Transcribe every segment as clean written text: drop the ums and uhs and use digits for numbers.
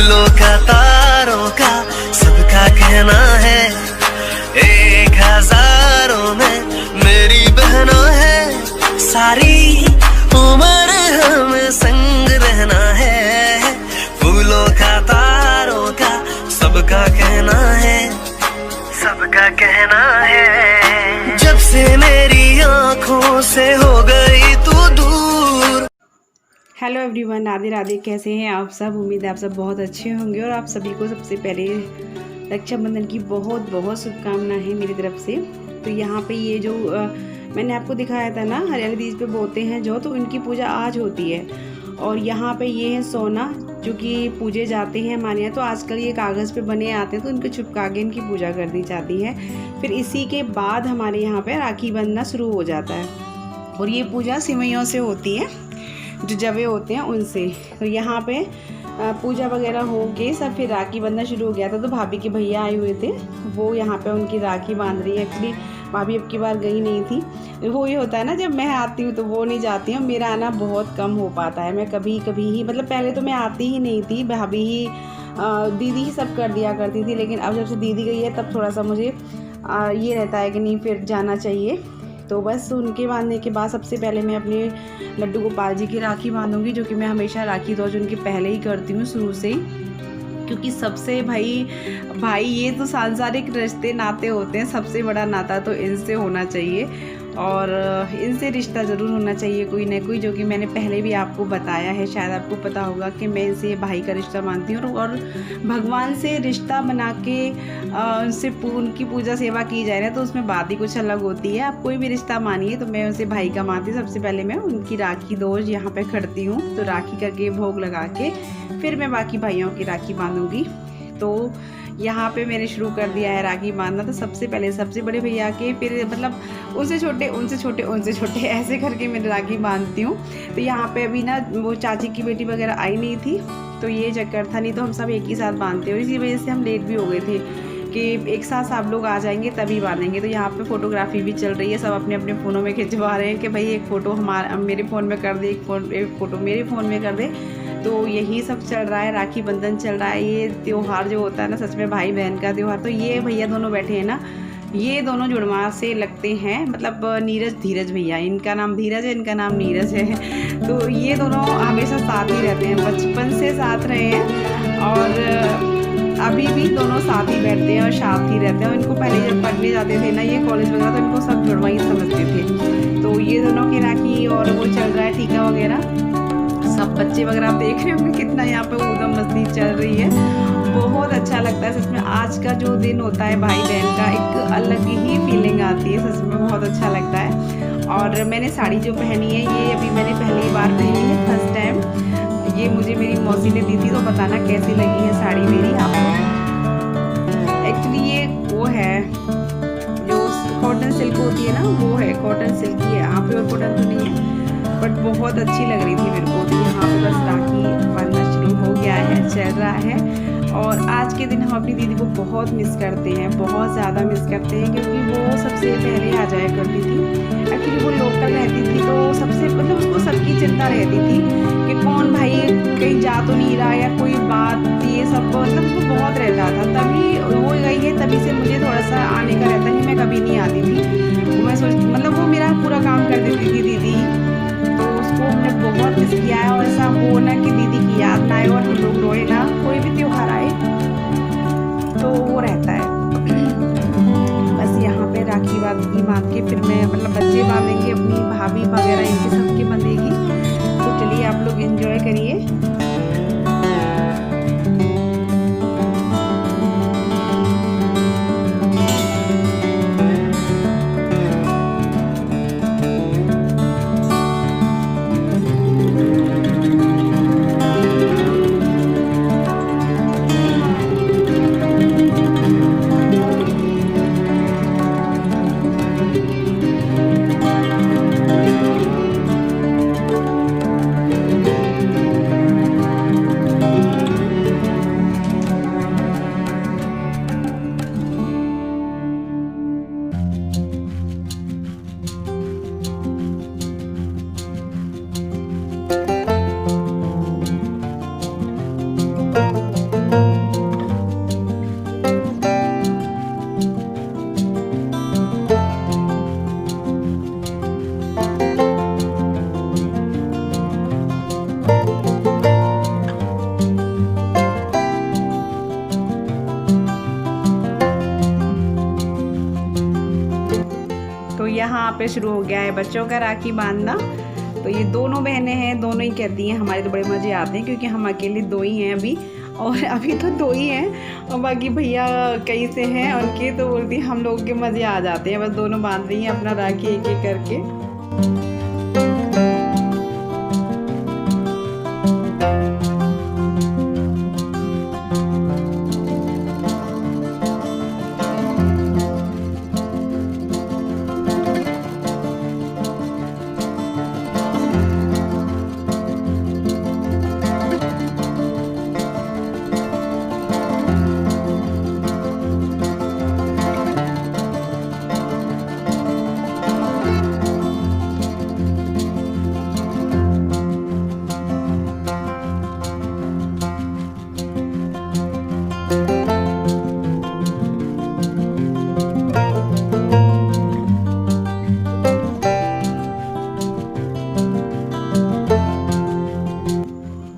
फूलों का तारों का सबका कहना है, 1000 में मेरी बहना है, सारी उम्र हम संग रहना है। फूलों का तारों का सबका कहना है, सबका कहना है। जब से मेरी आंखों से हो गई तू दूर। Hello everyone, Radhe Radhe. कैसे हैं आप सब? उम्मीद है आप सब बहुत अच्छे होंगे और आप सभी को सबसे पहले रक्षाबंधन की बहुत बहुत शुभकामनाएं हैं मेरी तरफ से। तो यहाँ पे ये जो मैंने आपको दिखाया था ना, हरियाली तीज पे बोते हैं जो, तो इनकी पूजा आज होती है। और यहाँ पे ये है सोना जो कि पूजे जाते हैं हमारे यहाँ। तो आजकल ये कागज़ पे बने आते हैं तो इनको छुपका के इनकी पूजा कर दी जाती है। फिर इसी के बाद हमारे यहाँ पे राखी बंधना शुरू हो जाता है और ये पूजा सिवैयों से होती है, जो जवे होते हैं उनसे। तो यहाँ पे पूजा वगैरह हो के सब फिर राखी बंधना शुरू हो गया था। तो भाभी के भैया आए हुए थे, वो यहाँ पे उनकी राखी बांध रही है। एक्चुअली भाभी अब की बार गई नहीं थी। वो ये होता है ना, जब मैं आती हूँ तो वो नहीं जाती हूँ, मेरा आना बहुत कम हो पाता है। मैं कभी कभी ही, मतलब पहले तो मैं आती ही नहीं थी, भाभी ही दीदी ही सब कर दिया करती थी। लेकिन अब जब से दीदी गई है तब थोड़ा सा मुझे ये रहता है कि नहीं, फिर जाना चाहिए। तो बस उनके बांधने के बाद सबसे पहले मैं अपने लड्डू गोपाल जी की राखी बांधूंगी, जो कि मैं हमेशा राखी दो उनके पहले ही करती हूँ शुरू से ही। क्योंकि सबसे भाई ये तो सांसारिक रिश्ते नाते होते हैं, सबसे बड़ा नाता तो इनसे होना चाहिए और इनसे रिश्ता ज़रूर होना चाहिए कोई ना कोई, जो कि मैंने पहले भी आपको बताया है। शायद आपको पता होगा कि मैं इनसे भाई का रिश्ता मानती हूँ और भगवान से रिश्ता बना के उनसे उनकी पूजा सेवा की जाए ना, तो उसमें बात ही कुछ अलग होती है। आप कोई भी रिश्ता मानिए, तो मैं उनसे भाई का मानती हूँ। सबसे पहले मैं उनकी राखी दोज यहाँ पे खड़ती हूँ, तो राखी करके भोग लगा के फिर मैं बाकी भाइयों की राखी बांधूंगी। तो यहाँ पे मैंने शुरू कर दिया है राखी बांधना। तो सबसे पहले सबसे बड़े भैया के, फिर मतलब उनसे छोटे उनसे छोटे उनसे छोटे, ऐसे करके मैं राखी बांधती हूँ। तो यहाँ पे अभी ना वो चाची की बेटी वगैरह आई नहीं थी, तो ये चक्कर था, नहीं तो हम सब एक ही साथ बांधते हैं। और इसी वजह से हम लेट भी हो गए थे कि एक साथ सब लोग आ जाएंगे तभी बांधेंगे। तो यहाँ पे फोटोग्राफी भी चल रही है, सब अपने अपने फ़ोनों में खिंचवा रहे हैं कि भाई एक फ़ोटो मेरे फ़ोन में कर दे, एक फ़ोटो मेरे फ़ोन में कर दे। तो यही सब चल रहा है, राखी बंधन चल रहा है। ये त्यौहार जो होता है ना, सच में भाई बहन का त्यौहार। तो ये भैया दोनों बैठे हैं ना, ये दोनों जुड़वा से लगते हैं, मतलब नीरज धीरज भैया, इनका नाम धीरज है, इनका नाम नीरज है। तो ये दोनों हमेशा साथ ही रहते हैं, बचपन से साथ रहे हैं और अभी भी दोनों साथ ही बैठते हैं और साथ ही रहते हैं। इनको पहले जब पढ़ने जाते थे ना, ये कॉलेज वगैरह, तो इनको सब जुड़वा ही समझते थे। तो ये दोनों की राखी और वो चल रहा है टीका वगैरह, सब बच्चे वगैरह आप देख रहे होंगे कितना यहाँ पे ऊधम मस्ती चल रही है। बहुत अच्छा लगता है सच में। आज का जो दिन होता है भाई बहन का, एक अलग ही फीलिंग आती है, सच में बहुत अच्छा लगता है। और मैंने साड़ी जो पहनी है, ये अभी मैंने पहली बार पहनी है, फर्स्ट टाइम। ये मुझे मेरी मौसी ने दी थी, तो बताना कैसी लगी है साड़ी मेरी आपको। एक्चुअली ये वो है जो कॉटन सिल्क होती है ना, वो है कॉटन सिल्क ही है, यहाँ पे और कॉटन तो नहीं है, बट बहुत अच्छी लग रही थी मेरे को। तो यहाँ पे बस राखी बांधना शुरू हो गया है, चल रहा है। और आज के दिन हम अपनी दीदी को बहुत मिस करते हैं, बहुत ज़्यादा मिस करते हैं, क्योंकि वो सबसे पहले आ जाया करती थी। एक्चुअली वो लोकल रहती थी, तो सबसे मतलब उसको सबकी चिंता रहती थी कि कौन भाई कहीं जा तो नहीं रहा, या कोई बात, ये सब मतलब उसको बहुत रहता था। तभी वो गई है, तभी से मुझे थोड़ा सा आने का रहता है, मैं कभी नहीं आती थी। मैं मतलब वो मेरा पूरा काम कर देती थी दीदी, तो उसको हमने बहुत मिस किया है। और ऐसा हो ना कि दीदी की याद ना आए और हम लोग रोए ना, कोई भी त्यौहार आए तो वो रहता है। बस यहाँ पे राखी बांध के फिर मैं, मतलब बच्चे बांधेंगे, अपनी भाभी वगैरह इनके सबके बंधेगी। तो चलिए आप लोग एंजॉय करिए। तो यहाँ पे शुरू हो गया है बच्चों का राखी बांधना। तो ये दोनों बहनें हैं, दोनों ही कहती हैं हमारे तो बड़े मज़े आते हैं, क्योंकि हम अकेले दो ही हैं अभी, और अभी तो दो ही हैं, और बाकी भैया कई से हैं उनके, तो बोलती हैं हम लोगों के मज़े आ जाते हैं। बस दोनों बांध रही हैं अपना राखी एक एक करके।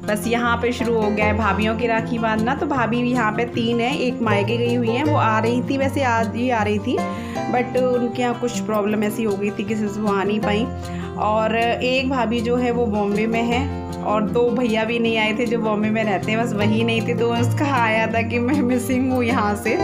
बस यहाँ पे शुरू हो गया है भाभीयों की राखी बांधना। तो भाभी यहाँ पे 3 है, एक मायके गई हुई है, वो आ रही थी, वैसे आज ही आ रही थी, बट उनके यहाँ कुछ प्रॉब्लम ऐसी हो गई थी कि वो आ नहीं पाई। और एक भाभी जो है वो बॉम्बे में है, और 2 भैया भी नहीं आए थे जो बॉम्बे में रहते हैं, बस वही नहीं थे। तो उसका आया था कि मैं मिसिंग हूँ यहाँ से।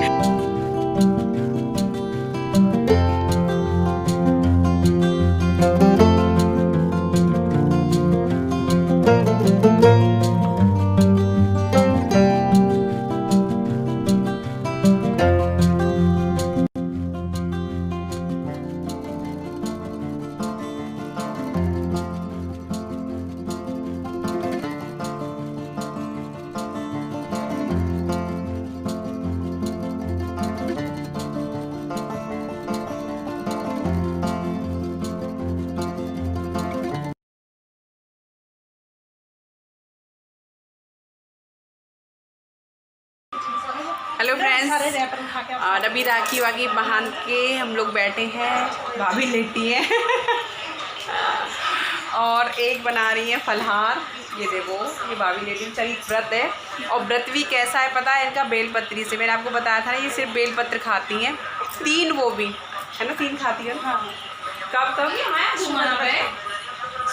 हेलो फ्रेंड्स, और अभी राखी वाखी बांध के हम लोग बैठे हैं, भाभी लेटी है और एक बना रही है फलहार। ये देखो, ये भाभी लेटी है, चली व्रत है। और व्रत भी कैसा है पता है इनका? बेलपत्री से। मैंने आपको बताया था ना, ये सिर्फ बेलपत्र खाती हैं, 3 वो भी है ना, 3 खाती है। कब कब?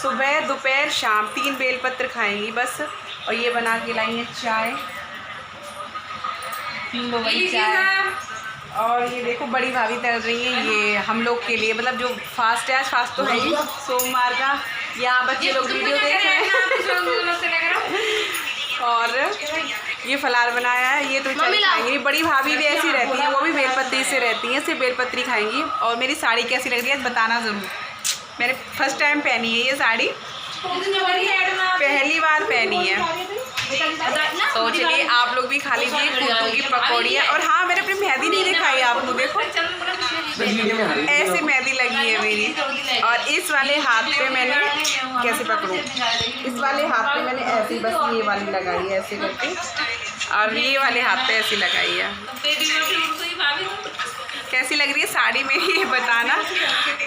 सुबह दोपहर शाम 3 बेलपत्र खाएंगी बस। और ये बना के लाई है चाय, चाय। और ये देखो बड़ी भाभी तल रही है ये हम लोग के लिए, मतलब जो फास्ट है, आज फास्ट तो है ही सोमवार का। यहाँ बच्चे लोग वीडियो देख रहे हैं और ये फलार बनाया है, ये तो खाएंगी। बड़ी भाभी भी ऐसी रहती है, वो भी बेलपत्री से रहती हैं, सिर्फ बेलपत्री खाएंगी। और मेरी साड़ी कैसी लग रही है बताना ज़रूर। मैंने फर्स्ट टाइम पहनी है ये साड़ी, पहली बार पहनी है। तो चलिए आप लोग भी खा लीजिए कुट्टू की पकौड़ियाँ। और हाँ, मैंने अपनी मेहंदी नहीं दिखाई आपको, देखो ऐसे मेहंदी लगी है मेरी। और इस वाले हाथ पे मैंने कैसे पकड़ूँ, इस वाले हाथ पे मैंने ऐसी बस ये वाली लगाई है ऐसे करके, और ये वाले हाथ पे ऐसी लगाई है। कैसी लग रही है साड़ी मेरी ये बताना।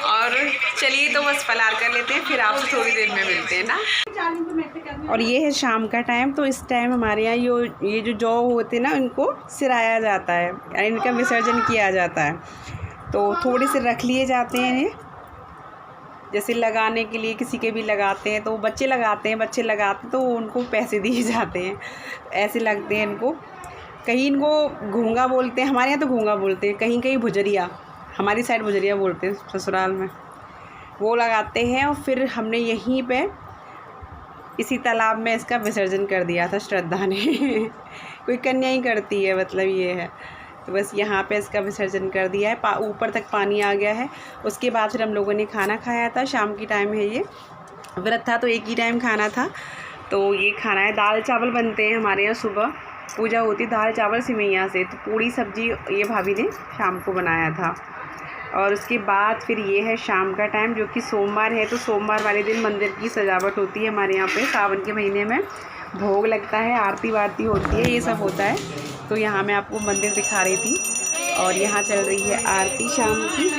और चलिए तो बस फलार कर लेते हैं, फिर आपसे थोड़ी देर में मिलते हैं ना। और ये है शाम का टाइम। तो इस टाइम हमारे यहाँ ये जो जौ होते हैं ना, इनको सिराया जाता है, यानी इनका विसर्जन किया जाता है। तो थोड़े से रख लिए जाते हैं इन्हें, जैसे लगाने के लिए किसी के भी लगाते हैं, तो बच्चे लगाते हैं, तो उनको पैसे दिए जाते हैं, ऐसे लगते हैं इनको। कहीं इनको घूंगा बोलते हैं, हमारे यहाँ तो घूंगा बोलते हैं, कहीं कहीं भुजरिया, हमारी साइड भुजरिया बोलते हैं ससुराल में, वो लगाते हैं। और फिर हमने यहीं पे इसी तालाब में इसका विसर्जन कर दिया था श्रद्धा ने कोई कन्या ही करती है, मतलब ये है। तो बस यहाँ पे इसका विसर्जन कर दिया है, ऊपर तक पानी आ गया है। उसके बाद फिर हम लोगों ने खाना खाया था, शाम की टाइम है, ये व्रत था तो एक ही टाइम खाना था। तो ये खाना है, दाल चावल बनते हैं हमारे यहाँ, सुबह पूजा होती है दाल चावल सिमैया से। तो पूड़ी सब्जी ये भाभी ने शाम को बनाया था। और उसके बाद फिर ये है शाम का टाइम, जो कि सोमवार है। तो सोमवार वाले दिन मंदिर की सजावट होती है हमारे यहाँ पे सावन के महीने में। भोग लगता है, आरती वारती होती है, ये सब होता है। तो यहाँ मैं आपको मंदिर दिखा रही थी और यहाँ चल रही है आरती शाम की।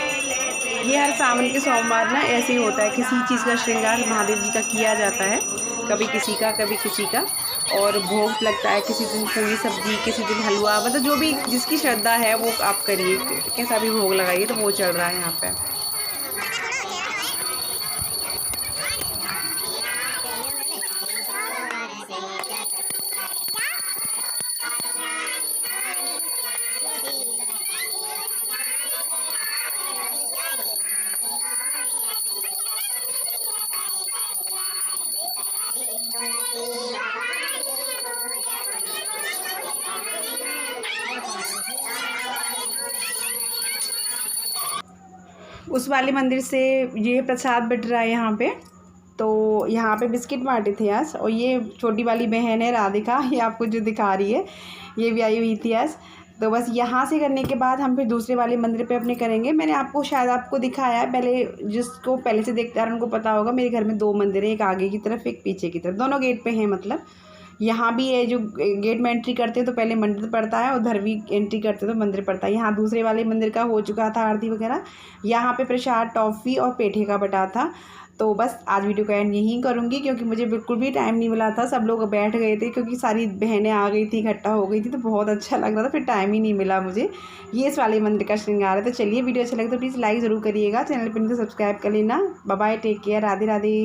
ये हर सावन के सोमवार ना ऐसे ही होता है, किसी चीज़ का श्रृंगार महादेव जी का किया जाता है, कभी किसी का कभी किसी का। और भोग लगता है, किसी दिन पूरी सब्जी, किसी दिन हलवा, मतलब जो भी जिसकी श्रद्धा है वो आप करिए, कैसा भी भोग लगाइए। तो वो चल रहा है यहाँ पे। उस वाले मंदिर से ये प्रसाद बट रहा है यहाँ पे। तो यहाँ पे बिस्किट बांटे थे आज। और ये छोटी वाली बहन है राधिका, ये आपको जो दिखा रही है, ये भी आई हुई थी आज। तो बस यहाँ से करने के बाद हम फिर दूसरे वाले मंदिर पे अपने करेंगे। मैंने आपको शायद आपको दिखाया है पहले, जिसको पहले से देखता है उनको पता होगा, मेरे घर में 2 मंदिर हैं, एक आगे की तरफ एक पीछे की तरफ, दोनों गेट पे हैं। मतलब यहाँ भी है, जो गेट में एंट्री करते हैं तो पहले मंदिर पड़ता है, उधर भी एंट्री करते हैं तो मंदिर पड़ता है। यहाँ दूसरे वाले मंदिर का हो चुका था आरती वगैरह। यहाँ पे प्रसाद, टॉफ़ी और पेठे का बटा था। तो बस आज वीडियो का एंड यहीं करूँगी, क्योंकि मुझे बिल्कुल भी टाइम नहीं मिला था। सब लोग बैठ गए थे क्योंकि सारी बहनें आ गई थी, इकट्ठा हो गई थी, तो बहुत अच्छा लग रहा था, फिर टाइम ही नहीं मिला मुझे। ये इस वाले मंदिर का श्रृंगार है। तो चलिए, वीडियो अच्छा लगे तो प्लीज़ लाइक ज़रूर करिएगा, चैनल पर नहीं तो सब्सक्राइब कर लेना। Bye bye, take care, Radhe Radhe.